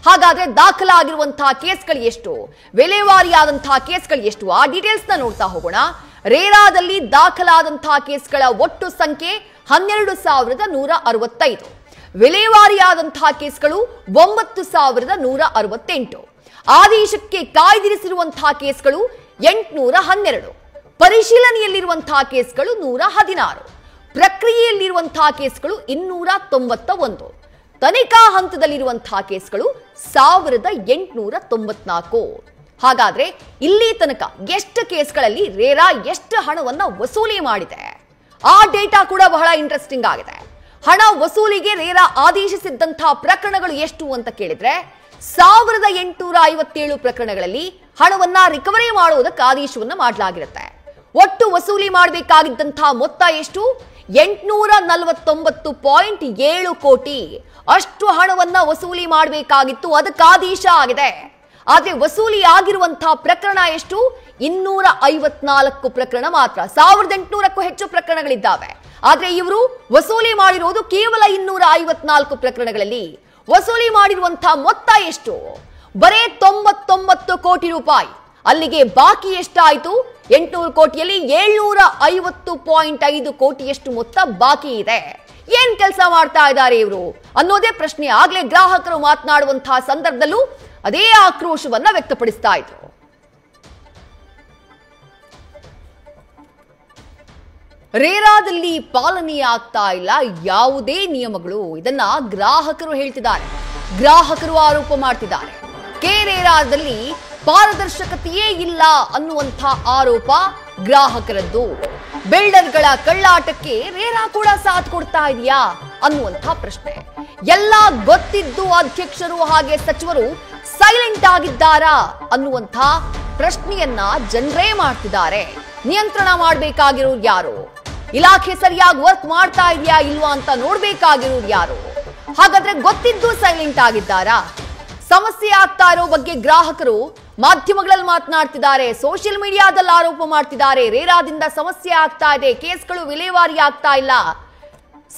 ಹಾಗಾದ್ರೆ ದಾಖಲಾಗಿರುವಂತಹ ಕೇಸ್ಗಳು ಎಷ್ಟು, ವಿಲೇವಾರಿಯಾದಂತಹ ಕೇಸ್ಗಳು ಎಷ್ಟು, ಆ ಡೀಟೇಲ್ಸ್ ನ ನೋಡ್ತಾ ಹೋಗೋಣ. ರೇರಾದಲ್ಲಿ ದಾಖಲಾದಂತಹ ಕೇಸ್ಗಳ ಒಟ್ಟು ಸಂಖ್ಯೆ 12,165, ವಿಲೇವಾರಿಯಾದಂತಹ ಕೇಸ್ಗಳು 9,168, ಆದೇಶಕ್ಕೆ ಕಾಯ್ದಿರಿಸಿರುವಂತಹ ಕೇಸ್ಗಳು 812, ಪರಿಶೀಲನೆಯಲ್ಲಿರುವಂತಹ ಕೇಸ್ಗಳು 116, ಪ್ರಕ್ರಿಯೆಯಲ್ಲಿರುವಂತಹ ಕೇಸ್ಗಳು 291, ತನಿಖಾ ಹಂತದಲ್ಲಿರುವಂತಹ ಕೇಸ್ಗಳು 1894. ಹಾಗಾದ್ರೆ ಇಲ್ಲಿ ತನಕ ಎಷ್ಟು ಕೇಸ್ಗಳಲ್ಲಿ ರೇರಾ ಎಷ್ಟು ಹಣವನ್ನ ವಸೂಲಿ ಮಾಡಿದೆ, ಆ ಡೇಟಾ ಕೂಡ ಬಹಳ ಇಂಟ್ರೆಸ್ಟಿಂಗ್ ಆಗಿದೆ. ಹಣ ವಸೂಲಿಗೆ ರೇರಾ ಆದೇಶಿಸಿದ್ದಂತಹ ಪ್ರಕರಣಗಳು ಎಷ್ಟು ಅಂತ ಕೇಳಿದ್ರೆ 1857 ಪ್ರಕರಣಗಳಲ್ಲಿ ಹಣವನ್ನ ರಿಕವರಿ ಮಾಡುವುದಕ್ಕೆ ಆದೇಶವನ್ನ ಮಾಡಲಾಗಿರುತ್ತೆ. ಒಟ್ಟು ವಸೂಲಿ ಮಾಡಬೇಕಾಗಿದ್ದಂತಹ ಮೊತ್ತ ಎಷ್ಟು? 849.7 ಕೋಟಿ. ಅಷ್ಟು ಹಣವನ್ನ ವಸೂಲಿ ಮಾಡಬೇಕಾಗಿತ್ತು, ಅದಕ್ಕೆ ಆದೇಶ ಆಗಿದೆ. ಆದ್ರೆ ವಸೂಲಿ ಆಗಿರುವಂತಹ ಪ್ರಕರಣ ಎಷ್ಟು? 254 ಪ್ರಕರಣ ಮಾತ್ರ. 1800ಕ್ಕೂ ಹೆಚ್ಚು ಪ್ರಕರಣಗಳಿದ್ದಾವೆ. ಆದ್ರೆ ಇವರು ವಸೂಲಿ ಮಾಡಿರುವುದು ಕೇವಲ 254 ಪ್ರಕರಣಗಳಲ್ಲಿ. ವಸೂಲಿ ಮಾಡಿರುವಂತಹ ಮೊತ್ತ ಎಷ್ಟು? ಬರೇ 99 ಕೋಟಿ ರೂಪಾಯಿ. ಅಲ್ಲಿಗೆ ಬಾಕಿ ಎಷ್ಟಾಯ್ತು? 800 ಕೋಟಿಯಲ್ಲಿ 750.5 ಕೋಟಿಯಷ್ಟು ಮೊತ್ತ ಬಾಕಿ ಇದೆ. ಏನ್ ಕೆಲಸ ಮಾಡ್ತಾ ಇದ್ದಾರೆ ಇವರು ಅನ್ನೋದೇ ಪ್ರಶ್ನೆ. ಆಗ್ಲೇ ಗ್ರಾಹಕರು ಮಾತನಾಡುವಂತಹ ಸಂದರ್ಭದಲ್ಲೂ ಅದೇ ಆಕ್ರೋಶವನ್ನ ವ್ಯಕ್ತಪಡಿಸ್ತಾ ಇದ್ರು. ರೇರಾದಲ್ಲಿ ಪಾಲನೆ ಆಗ್ತಾ ಇಲ್ಲ ಯಾವುದೇ ನಿಯಮಗಳು, ಇದನ್ನ ಗ್ರಾಹಕರು ಹೇಳ್ತಿದ್ದಾರೆ, ಗ್ರಾಹಕರು ಆರೋಪ ಮಾಡ್ತಿದ್ದಾರೆ. ರೇರಾದಲ್ಲಿ ಪಾರದರ್ಶಕತೆಯೇ ಇಲ್ಲ ಅನ್ನುವಂಥ ಆರೋಪ ಗ್ರಾಹಕರದ್ದು. ಬಿಲ್ಡರ್ಗಳ ಕಳ್ಳಾಟಕ್ಕೆ ರೇರಾ ಕೂಡ ಸಾಥ್ ಕೊಡ್ತಾ ಇದೆಯಾ ಅನ್ನುವಂಥ ಪ್ರಶ್ನೆ. ಎಲ್ಲ ಗೊತ್ತಿದ್ದು ಅಧ್ಯಕ್ಷರು ಹಾಗೆ ಸಚಿವರು ಸೈಲೆಂಟ್ ಆಗಿದ್ದಾರಾ ಅನ್ನುವಂಥ ಪ್ರಶ್ನೆಯನ್ನ ಜನರೇ ಮಾಡ್ತಿದ್ದಾರೆ. ನಿಯಂತ್ರಣ ಮಾಡಬೇಕಾಗಿರೋರು ಯಾರು? ಇಲಾಖೆ ಸರಿಯಾಗಿ ವರ್ಕ್ ಮಾಡ್ತಾ ಇದೆಯಾ ಇಲ್ವಾ ಅಂತ ನೋಡ್ಬೇಕಾಗಿರೋರು ಯಾರು? ಹಾಗಾದ್ರೆ ಗೊತ್ತಿದ್ದು ಸೈಲೆಂಟ್ ಆಗಿದ್ದಾರಾ? ಸಮಸ್ಯೆ ಆಗ್ತಾ ಇರೋ ಬಗ್ಗೆ ಗ್ರಾಹಕರು ಮಾಧ್ಯಮಗಳಲ್ಲಿ ಮಾತನಾಡ್ತಿದ್ದಾರೆ, ಸೋಷಿಯಲ್ ಮೀಡಿಯಾದಲ್ಲಿ ಆರೋಪ ಮಾಡ್ತಿದ್ದಾರೆ. ರೇರಾದಿಂದ ಸಮಸ್ಯೆ ಆಗ್ತಾ ಇದೆ, ಕೇಸ್ಗಳು ವಿಲೇವಾರಿ ಆಗ್ತಾ ಇಲ್ಲ,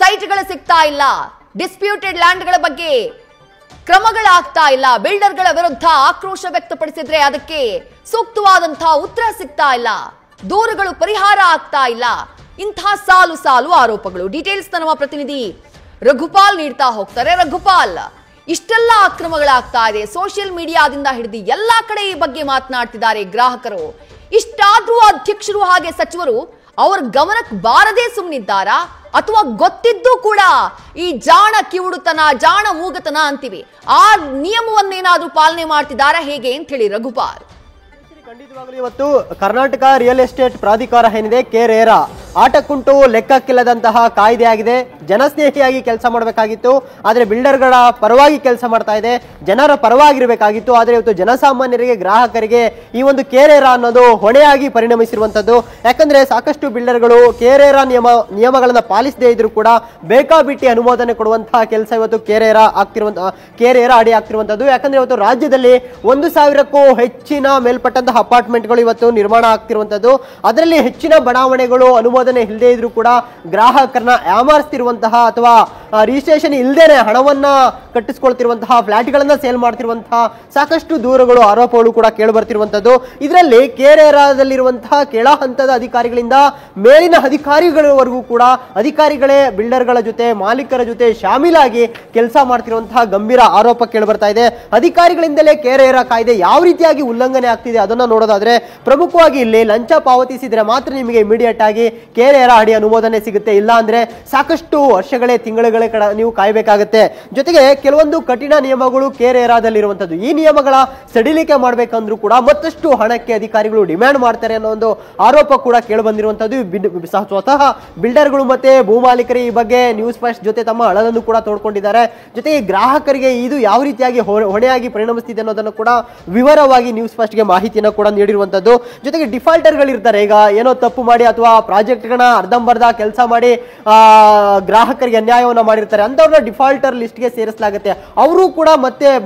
ಸೈಟ್ಗಳು ಸಿಗ್ತಾ ಇಲ್ಲ, ಡಿಸ್ಪ್ಯೂಟೆಡ್ ಲ್ಯಾಂಡ್ಗಳ ಬಗ್ಗೆ ಕ್ರಮಗಳಾಗ್ತಾ ಇಲ್ಲ, ಬಿಲ್ಡರ್ಗಳ ವಿರುದ್ಧ ಆಕ್ರೋಶ ವ್ಯಕ್ತಪಡಿಸಿದ್ರೆ ಅದಕ್ಕೆ ಸೂಕ್ತವಾದಂತಹ ಉತ್ತರ ಸಿಗ್ತಾ ಇಲ್ಲ, ದೂರುಗಳು ಪರಿಹಾರ ಆಗ್ತಾ ಇಲ್ಲ. ಇಂತಹ ಸಾಲು ಸಾಲು ಆರೋಪಗಳು. ಡೀಟೇಲ್ಸ್ ನಮ್ಮ ಪ್ರತಿನಿಧಿ ರಘುಪಾಲ್ ನೀಡ್ತಾ ಹೋಗ್ತಾರೆ. ರಘುಪಾಲ್, ಇಷ್ಟೆಲ್ಲ ಅಕ್ರಮಗಳಾಗ್ತಾ ಇದೆ, ಸೋಷಿಯಲ್ ಮೀಡಿಯಾದಿಂದ ಹಿಡಿದು ಎಲ್ಲಾ ಕಡೆ ಈ ಬಗ್ಗೆ ಮಾತನಾಡ್ತಿದ್ದಾರೆ ಗ್ರಾಹಕರು. ಇಷ್ಟಾದ್ರೂ ಅಧ್ಯಕ್ಷರು ಹಾಗೆ ಸಚಿವರು ಅವರ ಗಮನಕ್ಕೆ ಬಾರದೇ ಸುಮ್ಮನಿದ್ದಾರಾ ಅಥವಾ ಗೊತ್ತಿದ್ದು ಕೂಡ ಈ ಜಾಣ ಕಿವುಡುತನ, ಜಾಣ ಮೂಗತನ ಅಂತೀವಿ, ಆ ನಿಯಮವನ್ನೇನಾದ್ರೂ ಪಾಲನೆ ಮಾಡ್ತಿದ್ದಾರಾ ಹೇಗೆ ಅಂತ ಹೇಳಿ ರಘುಪಾಲ್? ಖಂಡಿತವಾಗಲೂ ಇವತ್ತು ಕರ್ನಾಟಕ ರಿಯಲ್ ಎಸ್ಟೇಟ್ ಪ್ರಾಧಿಕಾರ ಏನಿದೆ ರೇರಾ ಆಟಕ್ಕುಂಟು ಲೆಕ್ಕಕ್ಕಿಲ್ಲದಂತಹ ಕಾಯ್ದೆ ಆಗಿದೆ. ಜನಸ್ನೇಹಿಯಾಗಿ ಕೆಲಸ ಮಾಡಬೇಕಾಗಿತ್ತು, ಆದರೆ ಬಿಲ್ಡರ್ಗಳ ಪರವಾಗಿ ಕೆಲಸ ಮಾಡ್ತಾ ಇದೆ, ಜನರ ಪರವಾಗಿರಬೇಕಾಗಿತ್ತು. ಆದರೆ ಇವತ್ತು ಜನಸಾಮಾನ್ಯರಿಗೆ, ಗ್ರಾಹಕರಿಗೆ ಈ ಒಂದು ರೇರಾ ಅನ್ನೋದು ಹೊಣೆಯಾಗಿ ಪರಿಣಮಿಸಿರುವಂತದ್ದು. ಯಾಕಂದ್ರೆ ಸಾಕಷ್ಟು ಬಿಲ್ಡರ್ಗಳು ರೇರಾ ನಿಯಮಗಳನ್ನ ಪಾಲಿಸದೇ ಇದ್ರು ಕೂಡ ಬೇಕಾಬಿಟ್ಟಿ ಅನುಮೋದನೆ ಕೊಡುವಂತಹ ಕೆಲಸ ಇವತ್ತು ರೇರಾ ಅಡಿ ಆಗ್ತಿರುವಂತದ್ದು. ಯಾಕಂದ್ರೆ ಇವತ್ತು ರಾಜ್ಯದಲ್ಲಿ 1,000ಕ್ಕೂ ಹೆಚ್ಚಿನ ಮೇಲ್ಪಟ್ಟಂತಹ ಅಪಾರ್ಟ್ಮೆಂಟ್ಗಳು ಇವತ್ತು ನಿರ್ಮಾಣ ಆಗ್ತಿರುವಂತದ್ದು. ಅದರಲ್ಲಿ ಹೆಚ್ಚಿನ ಬಡಾವಣೆಗಳು ಅನುಮೋದನೆ ಇಲ್ಲದೆ ಇದ್ರೂ ಕೂಡ ಗ್ರಾಹಕರನ್ನ ಯಾಮಾರಿಸ್ತಿರುವಂತಹ ಅಥವಾ ರಿಜಿಸ್ಟ್ರೇಷನ್ ಇಲ್ಲದೇನೆ ಹಣವನ್ನ ಕಟ್ಟಿಸ್ಕೊಳ್ತಿರುವಂತಹ, ಫ್ಲಾಟ್ಗಳನ್ನ ಸೇಲ್ ಮಾಡ್ತಿರುವಂತಹ ಸಾಕಷ್ಟು ದೂರುಗಳು, ಆರೋಪಗಳು ಕೂಡ ಕೇಳಿ ಬರ್ತಿರುವಂತದ್ದು. ಇದರಲ್ಲಿ ರೇರಾದಲ್ಲಿರುವಂತಹ ಕೆಳ ಹಂತದ ಅಧಿಕಾರಿಗಳಿಂದ ಮೇಲಿನ ಅಧಿಕಾರಿಗಳವರೆಗೂ ಕೂಡ ಅಧಿಕಾರಿಗಳೇ ಬಿಲ್ಡರ್ಗಳ ಜೊತೆ, ಮಾಲೀಕರ ಜೊತೆ ಶಾಮೀಲಾಗಿ ಕೆಲಸ ಮಾಡ್ತಿರುವಂತಹ ಗಂಭೀರ ಆರೋಪ ಕೇಳಿ ಬರ್ತಾ ಇದೆ. ಅಧಿಕಾರಿಗಳಿಂದಲೇ ರೇರಾ ಕಾಯ್ದೆ ಯಾವ ರೀತಿಯಾಗಿ ಉಲ್ಲಂಘನೆ ಆಗ್ತಿದೆ ಅದನ್ನ ನೋಡೋದಾದ್ರೆ, ಪ್ರಮುಖವಾಗಿ ಇಲ್ಲಿ ಲಂಚ ಪಾವತಿಸಿದ್ರೆ ಮಾತ್ರ ನಿಮಗೆ ಇಮಿಡಿಯೇಟ್ ಆಗಿ ರೇರಾ ಅಡಿ ಅನುಮೋದನೆ ಸಿಗುತ್ತೆ, ಇಲ್ಲ ಅಂದ್ರೆ ಸಾಕಷ್ಟು ವರ್ಷಗಳೇ, ತಿಂಗಳುಗಳೇ ನೀವು ಕಾಯಬೇಕಾಗುತ್ತೆ. ಜೊತೆಗೆ ಕೆಲವೊಂದು ಕಠಿಣ ನಿಯಮಗಳು ರೇರಾದಲ್ಲಿರುವಂತದ್ದು. ಈ ನಿಯಮಗಳ ಸಡಿಲಿಕೆ ಮಾಡಬೇಕಂದ್ರೂ ಕೂಡ ಮತ್ತಷ್ಟು ಹಣಕ್ಕೆ ಅಧಿಕಾರಿಗಳು ಡಿಮ್ಯಾಂಡ್ ಮಾಡ್ತಾರೆ ಅನ್ನೋ ಒಂದು ಆರೋಪ ಕೂಡ ಕೇಳಿ ಬಂದಿರುವಂತದ್ದು. ಸ್ವತಃ ಬಿಲ್ಡರ್ಗಳು ಮತ್ತೆ ಭೂಮಾಲೀಕರು ಈ ಬಗ್ಗೆ ನ್ಯೂಸ್ ಫಸ್ಟ್ ಜೊತೆ ತಮ್ಮ ಅಳಲನ್ನು ಕೂಡ ತೋಡ್ಕೊಂಡಿದ್ದಾರೆ. ಜೊತೆಗೆ ಗ್ರಾಹಕರಿಗೆ ಇದು ಯಾವ ರೀತಿಯಾಗಿ ಹೊಣೆಯಾಗಿ ಪರಿಣಮಿಸ್ತಿದೆ ಅನ್ನೋದನ್ನು ಕೂಡ ವಿವರವಾಗಿ ನ್ಯೂಸ್ ಫಸ್ಟ್ಗೆ ಮಾಹಿತಿಯನ್ನು ಕೂಡ ನೀಡಿರುವಂತದ್ದು. ಜೊತೆಗೆ ಡಿಫಾಲ್ಟರ್ಗಳು ಇರ್ತಾರೆ, ಈಗ ಏನೋ ತಪ್ಪು ಮಾಡಿ ಅಥವಾ ಪ್ರಾಜೆಕ್ಟ್ಗಳನ್ನ ಅರ್ಧಂಬರ್ಧ ಕೆಲಸ ಮಾಡಿ ಗ್ರಾಹಕರಿಗೆ ಅನ್ಯಾಯವನ್ನು ಮಾಡಿರ್ತಾರೆ, ಅಂತವ್ರನ್ನ ಡಿಫಾಲ್ಟರ್ ಲಿಸ್ಟ್ಗೆ ಸೇರಿಸಲಾಗುತ್ತೆ. ಆಗುತ್ತೆ. ಅವರು ಕೂಡ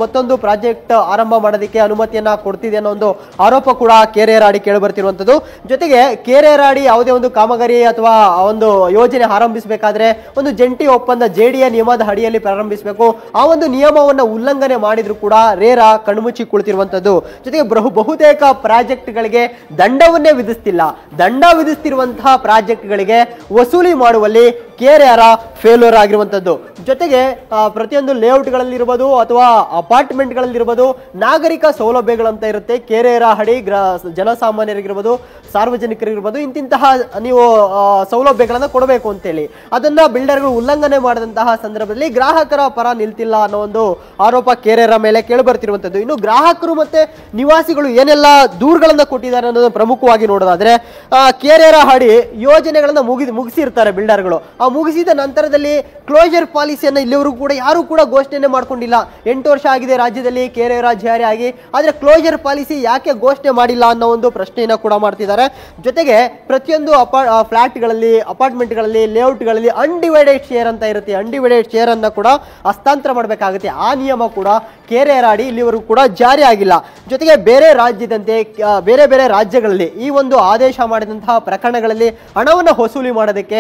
ಮತ್ತೊಂದು ಪ್ರಾಜೆಕ್ಟ್ ಆರಂಭ ಮಾಡೋದಕ್ಕೆ ಅನುಮತಿಯನ್ನ ಕೊಡ್ತಿದೆ ಅನ್ನೋ ಒಂದು ಆರೋಪ ಕೂಡ ಕೆರೆರಾಡಿ ಕೇಳಿ ಬರ್ತಿರುವಂತದ್ದು. ಜೊತೆಗೆ ಕೆರೆರಾಡಿ ಯಾವುದೇ ಒಂದು ಕಾಮಗಾರಿ ಅಥವಾ ಒಂದು ಯೋಜನೆ ಆರಂಭಿಸಬೇಕಾದ್ರೆ ಒಂದು ಜಂಟಿ ಒಪ್ಪಂದ ಜೆಡಿಎ ನಿಯಮದ ಅಡಿಯಲ್ಲಿ ಪ್ರಾರಂಭಿಸಬೇಕು. ಆ ಒಂದು ನಿಯಮವನ್ನು ಉಲ್ಲಂಘನೆ ಮಾಡಿದ್ರು ಕೂಡ ರೇರಾ ಕಣ್ಮುಚ್ಚಿ ಕುಳಿತಿರುವಂತದ್ದು. ಜೊತೆಗೆ ಬಹುತೇಕ ಪ್ರಾಜೆಕ್ಟ್ಗಳಿಗೆ ದಂಡವನ್ನೇ ವಿಧಿಸ್ತಿಲ್ಲ. ದಂಡ ವಿಧಿಸ್ತಿರುವಂತಹ ಪ್ರಾಜೆಕ್ಟ್ಗಳಿಗೆ ವಸೂಲಿ ಮಾಡುವಲ್ಲಿ ಕೆರೆಆರ್ ಫೇಲ್ಯೂರ್ ಆಗಿರುವಂತದ್ದು. ಜೊತೆಗೆ ಪ್ರತಿಯೊಂದು ಲೇಔಟ್ಗಳಲ್ಲಿ ಇರಬಹುದು ಅಥವಾ ಅಪಾರ್ಟ್ಮೆಂಟ್ಗಳಲ್ಲಿ ಇರಬಹುದು ನಾಗರಿಕ ಸೌಲಭ್ಯಗಳಂತ ಇರುತ್ತೆ. ಕೆರೆಆರ್ ಅಡಿ ಜನಸಾಮಾನ್ಯರಿಗಿರ್ಬೋದು ಸಾರ್ವಜನಿಕರಿಗಿರ್ಬೋದು ಇಂತಿಂತಹ ನೀವು ಸೌಲಭ್ಯಗಳನ್ನ ಕೊಡಬೇಕು ಅಂತೇಳಿ ಅದನ್ನ ಬಿಲ್ಡರ್ಗಳು ಉಲ್ಲಂಘನೆ ಮಾಡಿದಂತಹ ಸಂದರ್ಭದಲ್ಲಿ ಗ್ರಾಹಕರ ಪರ ನಿಲ್ತಿಲ್ಲ ಅನ್ನೋ ಒಂದು ಆರೋಪ ಕೆರೆಆರ್ ಮೇಲೆ ಕೇಳಿ ಬರ್ತಿರುವಂತದ್ದು. ಇನ್ನು ಗ್ರಾಹಕರು ಮತ್ತೆ ನಿವಾಸಿಗಳು ಏನೆಲ್ಲ ದೂರುಗಳನ್ನ ಕೊಟ್ಟಿದ್ದಾರೆ ಅನ್ನೋದು ಪ್ರಮುಖವಾಗಿ ನೋಡೋದಾದ್ರೆ ಕೆರೆಆರ್ ಅಡಿ ಯೋಜನೆಗಳನ್ನ ಮುಗಿಸಿರ್ತಾರೆ ಬಿಲ್ಡರ್ಗಳು. ಆ ಮುಗಿಸಿದ ನಂತರದಲ್ಲಿ ಕ್ಲೋಜರ್ ಪಾಲಿಸಿಯನ್ನ ಇಲ್ಲಿವರು ಕೂಡ ಯಾರು ಕೂಡ ಘೋಷಣೆ ಮಾಡ್ಕೊಂಡಿಲ್ಲ. 8 ವರ್ಷ ಆಗಿದೆ ರಾಜ್ಯದಲ್ಲಿ ಕೆರೆಆರ್ ಜಾರಿ ಆಗಿ, ಆದ್ರೆ ಕ್ಲೋಜರ್ ಪಾಲಿಸಿ ಯಾಕೆ ಘೋಷಣೆ ಮಾಡಿಲ್ಲ ಅನ್ನೋ ಒಂದು ಪ್ರಶ್ನೆಯನ್ನ ಕೂಡ ಮಾಡ್ತಿದ್ದಾರೆ. ಜೊತೆಗೆ ಪ್ರತಿಯೊಂದು ಫ್ಲಾಟ್ಗಳಲ್ಲಿ ಅಪಾರ್ಟ್ಮೆಂಟ್ಗಳಲ್ಲಿ ಲೇಔಟ್ಗಳಲ್ಲಿ ಅನ್ಡಿವೈಡೆಡ್ ಶೇರ್ ಅಂತ ಇರುತ್ತೆ. ಅನ್ಡಿವೈಡೆಡ್ ಶೇರ್ ಅನ್ನ ಕೂಡ ಹಸ್ತಾಂತರ ಮಾಡಬೇಕಾಗುತ್ತೆ. ಆ ನಿಯಮ ಕೂಡ ಕೆರೆಆರ್ ಅಡಿ ಇಲ್ಲಿವರೆಗೂ ಕೂಡ ಜಾರಿ ಆಗಿಲ್ಲ. ಜೊತೆಗೆ ಬೇರೆ ರಾಜ್ಯದಂತೆ ಬೇರೆ ಬೇರೆ ರಾಜ್ಯಗಳಲ್ಲಿ ಈ ಒಂದು ಆದೇಶ ಮಾಡಿದಂತಹ ಪ್ರಕರಣಗಳಲ್ಲಿ ಹಣವನ್ನು ವಸೂಲಿ ಮಾಡೋದಕ್ಕೆ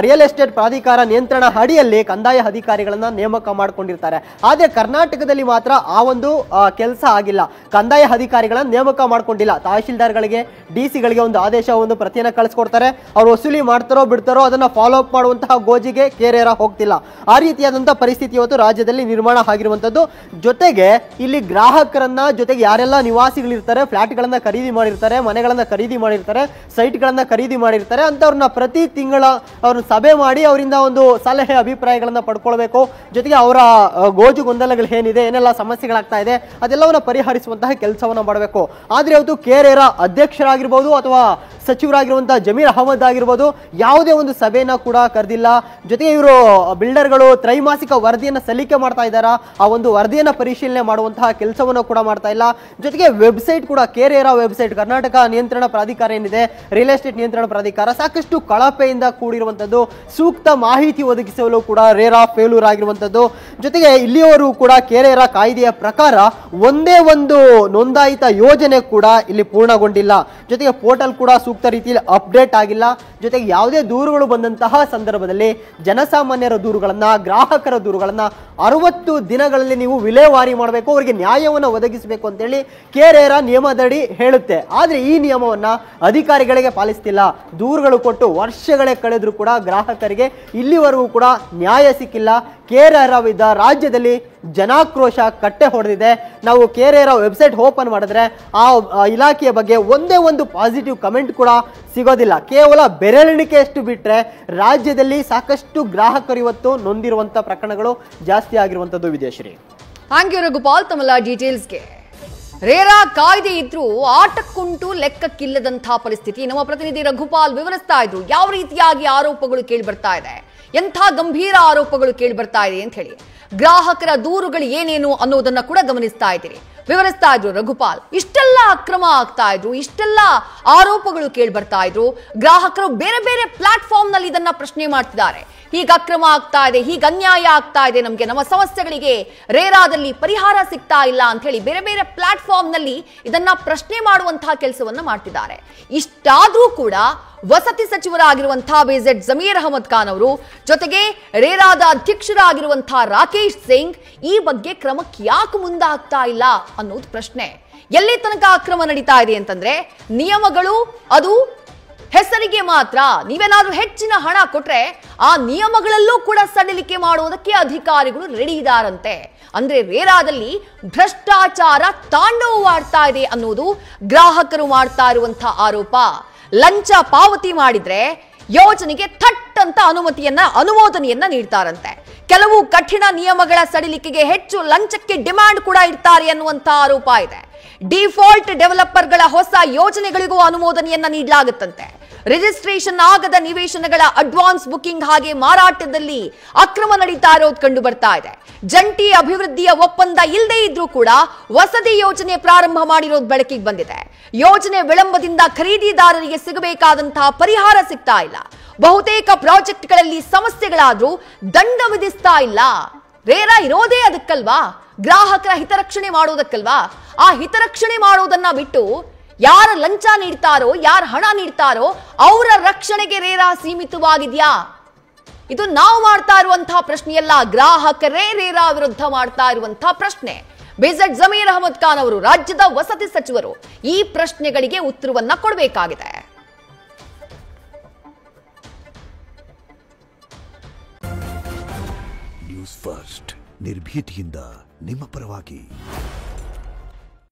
ರಿಯಲ್ ಎಸ್ಟೇಟ್ ಪ್ರಾಧಿಕಾರ ನಿಯಂತ್ರಣ ಅಡಿಯಲ್ಲಿ ಕಂದಾಯ ಅಧಿಕಾರಿಗಳನ್ನ ನೇಮಕ ಮಾಡಿಕೊಂಡಿರ್ತಾರೆ. ಆದ್ರೆ ಕರ್ನಾಟಕದಲ್ಲಿ ಮಾತ್ರ ಆ ಒಂದು ಕೆಲಸ ಆಗಿಲ್ಲ. ಕಂದಾಯ ಅಧಿಕಾರಿಗಳನ್ನ ನೇಮಕ ಮಾಡ್ಕೊಂಡಿಲ್ಲ. ತಹಶೀಲ್ದಾರ್ಗಳಿಗೆ ಡಿಸಿಗಳಿಗೆ ಒಂದು ಆದೇಶ ಒಂದು ಪ್ರತಿಯನ್ನ ಕಳಿಸ್ಕೊಡ್ತಾರೆ. ಅವ್ರು ವಸೂಲಿ ಮಾಡ್ತಾರೋ ಬಿಡ್ತಾರೋ ಅದನ್ನ ಫಾಲೋ ಅಪ್ ಮಾಡುವಂತಹ ಗೋಜಿಗೆ ಕೆರೆಆರ್ ಹೋಗ್ತಿಲ್ಲ. ಆ ರೀತಿಯಾದಂತಹ ಪರಿಸ್ಥಿತಿ ಇವತ್ತು ರಾಜ್ಯದಲ್ಲಿ ನಿರ್ಮಾಣ ಆಗಿರುವಂತದ್ದು. ಜೊತೆಗೆ ಇಲ್ಲಿ ಗ್ರಾಹಕರನ್ನ ಜೊತೆಗೆ ಯಾರೆಲ್ಲ ನಿವಾಸಿಗಳಿರ್ತಾರೆ, ಫ್ಲಾಟ್ಗಳನ್ನ ಖರೀದಿ ಮಾಡಿರ್ತಾರೆ, ಮನೆಗಳನ್ನ ಖರೀದಿ ಮಾಡಿರ್ತಾರೆ, ಸೈಟ್ಗಳನ್ನ ಖರೀದಿ ಮಾಡಿರ್ತಾರೆ ಅಂತವ್ರನ್ನ ಪ್ರತಿ ತಿಂಗಳ ಅವ್ರನ್ನ ಸಭೆ ಮಾಡಿ ಅವರಿಂದ ಒಂದು ಸಲಹೆ ಅಭಿಪ್ರಾಯಗಳನ್ನ ಪಡ್ಕೊಳ್ಬೇಕು. ಜೊತೆಗೆ ಅವರ ಗೋಜು ಗೊಂದಲಗಳು ಏನಿದೆ, ಏನೆಲ್ಲ ಸಮಸ್ಯೆಗಳಾಗ್ತಾ ಇದೆ ಅದೆಲ್ಲವನ್ನ ಪರಿಹರಿಸುವಂತಹ ಕೆಲಸವನ್ನ ಮಾಡಬೇಕು. ಆದ್ರೆ ಇವತ್ತು ಕೆರೆಆರ್ ಅಧ್ಯಕ್ಷರಾಗಿರ್ಬೋದು ಅಥವಾ ಸಚಿವರಾಗಿರುವಂತಹ ಜಮೀರ್ ಅಹಮದ್ ಆಗಿರ್ಬೋದು ಯಾವುದೇ ಒಂದು ಸಭೆಯನ್ನ ಕೂಡ ಕರೆದಿಲ್ಲ. ಜೊತೆಗೆ ಇವರು ಬಿಲ್ಡರ್ಗಳು ತ್ರೈಮಾಸಿಕ ವರದಿಯನ್ನ ಸಲ್ಲಿಕೆ ಮಾಡ್ತಾ ಇದ್ದಾರಾ, ಆ ಒಂದು ವರದಿಯನ್ನ ಪರಿಶೀಲನೆ ಮಾಡುವಂತಹ ಕೆಲಸವನ್ನು ಕೂಡ ಮಾಡ್ತಾ ಇಲ್ಲ. ಜೊತೆಗೆ ವೆಬ್ಸೈಟ್ ಕೂಡ ಕೆರೆಆರ್ ವೆಬ್ಸೈಟ್ ಕರ್ನಾಟಕ ನಿಯಂತ್ರಣ ಪ್ರಾಧಿಕಾರ ಏನಿದೆ, ರಿಯಲ್ ಎಸ್ಟೇಟ್ ನಿಯಂತ್ರಣ ಪ್ರಾಧಿಕಾರ ಸಾಕಷ್ಟು ಕಳಪೆಯಿಂದ ಕೂಡಿರುವಂತದ್ದು. ಸೂಕ್ತ ಮಾಹಿತಿ ಒದಗಿಸಲು ಕೂಡ ರೇರಾ ಫೇಲ್ಯೂರ್ ಆಗಿರುವಂತದ್ದು. ಜೊತೆಗೆ ಇಲ್ಲಿಯವರು ಕೂಡ ಕೆರೆಆರ್ ಕಾಯ್ದೆಯ ಪ್ರಕಾರ ಒಂದೇ ಒಂದು ನೋಂದಾಯಿತ ಯೋಜನೆ ಕೂಡ ಇಲ್ಲಿ ಪೂರ್ಣಗೊಂಡಿಲ್ಲ. ಜೊತೆಗೆ ಪೋರ್ಟಲ್ ಕೂಡ ಸೂಕ್ತ ರೀತಿಯಲ್ಲಿ ಅಪ್ಡೇಟ್ ಆಗಿಲ್ಲ. ಜೊತೆಗೆ ಯಾವುದೇ ದೂರುಗಳು ಬಂದಂತಹ ಸಂದರ್ಭದಲ್ಲಿ ಜನಸಾಮಾನ್ಯರ ದೂರುಗಳನ್ನ, ಗ್ರಾಹಕರ ದೂರುಗಳನ್ನ 60 ದಿನಗಳಲ್ಲಿ ನೀವು ವಿಲೇವಾರಿ ಮಾಡಬೇಕು, ಅವರಿಗೆ ನ್ಯಾಯವನ್ನು ಒದಗಿಸಬೇಕು ಅಂತೇಳಿ ಕೆರೆಆರ್ ನಿಯಮದಡಿ ಹೇಳುತ್ತೆ. ಆದ್ರೆ ಈ ನಿಯಮವನ್ನ ಅಧಿಕಾರಿಗಳಿಗೆ ಪಾಲಿಸ್ತಿಲ್ಲ. ದೂರುಗಳು ಕೊಟ್ಟು ವರ್ಷಗಳೇ ಕಳೆದ್ರೂ ಕೂಡ ಗ್ರಾಹಕರಿಗೆ ಇಲ್ಲಿವರೆಗೂ ಕೂಡ ನ್ಯಾಯ ಸಿಕ್ಕಿಲ್ಲ. ಕೆರೆಆರ್ ವಿರುದ್ಧ ರಾಜ್ಯದಲ್ಲಿ ಜನಾಕ್ರೋಶ ಕಟ್ಟೆ ಹೊಡೆದಿದೆ. ನಾವು ಕೆರೆಆರ್ ವೆಬ್ಸೈಟ್ ಓಪನ್ ಮಾಡಿದ್ರೆ ಆ ಇಲಾಖೆಯ ಬಗ್ಗೆ ಒಂದೇ ಒಂದು ಪಾಸಿಟಿವ್ ಕಮೆಂಟ್ ಕೂಡ ಸಿಗೋದಿಲ್ಲ. ಕೇವಲ ಬೆರಳಿಕೆಯಷ್ಟು ಬಿಟ್ರೆ ರಾಜ್ಯದಲ್ಲಿ ಸಾಕಷ್ಟು ಗ್ರಾಹಕರು ಇವತ್ತು ನೊಂದಿರುವಂತ ಪ್ರಕರಣಗಳು ಜಾಸ್ತಿ ಆಗಿರುವಂತದ್ದು. ವಿದೇಶಿ ಥ್ಯಾಂಕ್ ಯು ರಘುಪಾಲ್ ತಮ್ಮ ಡೀಟೇಲ್ಸ್ಗೆ. ರೇರಾ ಕಾಯ್ದೆ ಇದ್ರೂ ಆಟಕ್ಕುಂಟು ಲೆಕ್ಕಕ್ಕಿಲ್ಲದಂತಹ ಪರಿಸ್ಥಿತಿ. ನಮ್ಮ ಪ್ರತಿನಿಧಿ ರಘುಪಾಲ್ ವಿವರಿಸ್ತಾ ಇದ್ರು ಯಾವ ರೀತಿಯಾಗಿ ಆರೋಪಗಳು ಕೇಳಿ ಬರ್ತಾ ಇದೆ, ಎಂಥ ಗಂಭೀರ ಆರೋಪಗಳು ಕೇಳಿ ಬರ್ತಾ ಇದೆ ಅಂತ ಹೇಳಿ. ಗ್ರಾಹಕರ ದೂರುಗಳು ಏನೇನು ಅನ್ನೋದನ್ನ ಕೂಡ ಗಮನಿಸ್ತಾ ಇದ್ದೀರಿ, ವಿವರಿಸ್ತಾ ಇದ್ರು ರಘುಪಾಲ್. ಇಷ್ಟೆಲ್ಲ ಅಕ್ರಮ ಆಗ್ತಾ ಇದ್ರು, ಇಷ್ಟೆಲ್ಲ ಆರೋಪಗಳು ಕೇಳಿ ಬರ್ತಾ ಇದ್ರು. ಗ್ರಾಹಕರು ಬೇರೆ ಬೇರೆ ಪ್ಲಾಟ್ಫಾರ್ಮ್ ನಲ್ಲಿ ಇದನ್ನ ಪ್ರಶ್ನೆ ಮಾಡ್ತಿದ್ದಾರೆ. ಹೀಗೆ ಅಕ್ರಮ ಆಗ್ತಾ ಇದೆ, ಹೀಗೆ ಅನ್ಯಾಯ ಆಗ್ತಾ ಇದೆ, ನಮಗೆ ನಮ್ಮ ಸಮಸ್ಯೆಗಳಿಗೆ ರೇರಾದಲ್ಲಿ ಪರಿಹಾರ ಸಿಗ್ತಾ ಇಲ್ಲ ಅಂತ ಹೇಳಿ ಬೇರೆ ಬೇರೆ ಪ್ಲಾಟ್ಫಾರ್ಮ್ ನಲ್ಲಿ ಇದನ್ನ ಪ್ರಶ್ನೆ ಮಾಡುವಂತಹ ಕೆಲಸವನ್ನ ಮಾಡ್ತಿದ್ದಾರೆ. ಇಷ್ಟಾದ್ರೂ ಕೂಡ ವಸತಿ ಸಚಿವರಾಗಿರುವಂತಹ ಬಿಜೆಡ್ ಜಮೀರ್ ಅಹಮದ್ ಖಾನ್ ಅವರು ಜೊತೆಗೆ ರೇರಾದ ಅಧ್ಯಕ್ಷರಾಗಿರುವಂತಹ ರಾಕೇಶ್ ಸಿಂಗ್ ಈ ಬಗ್ಗೆ ಕ್ರಮಕ್ಕೆ ಯಾಕೆ ಮುಂದಾಗ್ತಾ ಇಲ್ಲ ಅನ್ನೋದು ಪ್ರಶ್ನೆ. ಎಲ್ಲಿ ತನಕ ಅಕ್ರಮ ನಡೀತಾ ಇದೆ ಅಂತಂದ್ರೆ ನಿಯಮಗಳು ಅದು ಹೆಸರಿಗೆ ಮಾತ್ರ. ನೀವೇನಾದ್ರೂ ಹೆಚ್ಚಿನ ಹಣ ಕೊಟ್ರೆ ಆ ನಿಯಮಗಳಲ್ಲೂ ಕೂಡ ಸಡಿಲಿಕೆ ಮಾಡುವುದಕ್ಕೆ ಅಧಿಕಾರಿಗಳು ರೆಡಿ ಇದಾರಂತೆ. ಅಂದ್ರೆ ರೇರಾದಲ್ಲಿ ಭ್ರಷ್ಟಾಚಾರ ತಾಂಡವವಾಡ್ತಾ ಇದೆ ಅನ್ನೋದು ಗ್ರಾಹಕರು ಮಾಡ್ತಾ ಇರುವಂತಹ ಆರೋಪ. ಲಂಚ ಪಾವತಿ ಮಾಡಿದ್ರೆ ಯೋಜನೆಗೆ ಥಟ್ ಅಂತ ಅನುಮೋದನೆಯನ್ನ ನೀಡ್ತಾರಂತೆ. ಕೆಲವು ಕಠಿಣ ನಿಯಮಗಳ ಸಡಿಲಿಕೆಗೆ ಹೆಚ್ಚು ಲಂಚಕ್ಕೆ ಡಿಮ್ಯಾಂಡ್ ಕೂಡ ಇಡ್ತಾರೆ ಅನ್ನುವಂತ ಆರೋಪ ಇದೆ. ಡಿಫಾಲ್ಟ್ ಡೆವಲಪರ್ಗಳ ಹೊಸ ಯೋಜನೆಗಳಿಗೂ ಅನುಮೋದನೆಯನ್ನ ನೀಡಲಾಗುತ್ತಂತೆ. ರಿಜಿಸ್ಟ್ರೇಷನ್ ಆಗದ ನಿವೇಶನಗಳ ಅಡ್ವಾನ್ಸ್ ಬುಕಿಂಗ್ ಹಾಗೆ ಮಾರಾಟದಲ್ಲಿ ಅಕ್ರಮ ನಡೀತಾ ಇರೋದು ಕಂಡು ಬರ್ತಾ ಇದೆ. ಜಂಟಿ ಅಭಿವೃದ್ಧಿಯ ಒಪ್ಪಂದ ಇಲ್ಲದೆ ಇದ್ರೂ ಕೂಡ ವಸತಿ ಯೋಜನೆ ಪ್ರಾರಂಭ ಮಾಡಿರೋದು ಬೆಳಕಿಗೆ ಬಂದಿದೆ. ಯೋಜನೆ ವಿಳಂಬದಿಂದ ಖರೀದಿದಾರರಿಗೆ ಸಿಗಬೇಕಾದಂತಹ ಪರಿಹಾರ ಸಿಗ್ತಾ ಇಲ್ಲ. ಬಹುತೇಕ ಪ್ರಾಜೆಕ್ಟ್ಗಳಲ್ಲಿ ಸಮಸ್ಯೆಗಳಾದ್ರೂ ದಂಡ ವಿಧಿಸ್ತಾ ಇಲ್ಲ. ರೇರಾ ಇರೋದೇ ಅದಕ್ಕಲ್ವಾ? ಗ್ರಾಹಕರ ಹಿತರಕ್ಷಣೆ ಮಾಡೋದಕ್ಕಲ್ವಾ? ಆ ಹಿತರಕ್ಷಣೆ ಮಾಡೋದನ್ನ ಬಿಟ್ಟು ಯಾರ ಲಂಚ ನೀಡ್ತಾರೋ, ಯಾರ ಹಣ ನೀಡ್ತಾರೋ ಅವರ ರಕ್ಷಣೆಗೆ ರೇರಾ ಸೀಮಿತವಾಗಿದ್ಯಾ? ಇದು ನಾವು ಮಾಡ್ತಾ ಇರುವಂತಹ ಪ್ರಶ್ನೆಯಲ್ಲ, ಗ್ರಾಹಕರೇ ರೇರಾ ವಿರುದ್ಧ ಮಾಡ್ತಾ ಇರುವಂತಹ ಪ್ರಶ್ನೆ. ಬಿಜೆಡ್ ಜಮೀರ್ ಅಹಮದ್ ಖಾನ್ ಅವರು, ರಾಜ್ಯದ ವಸತಿ ಸಚಿವರು, ಈ ಪ್ರಶ್ನೆಗಳಿಗೆ ಉತ್ತರವನ್ನ ಕೊಡಬೇಕಾಗಿದೆ. ನ್ಯೂಸ್ ಫಸ್ಟ್, ನಿರ್ಭೀತಿಯಿಂದ ನಿಮ್ಮ ಪರವಾಗಿ.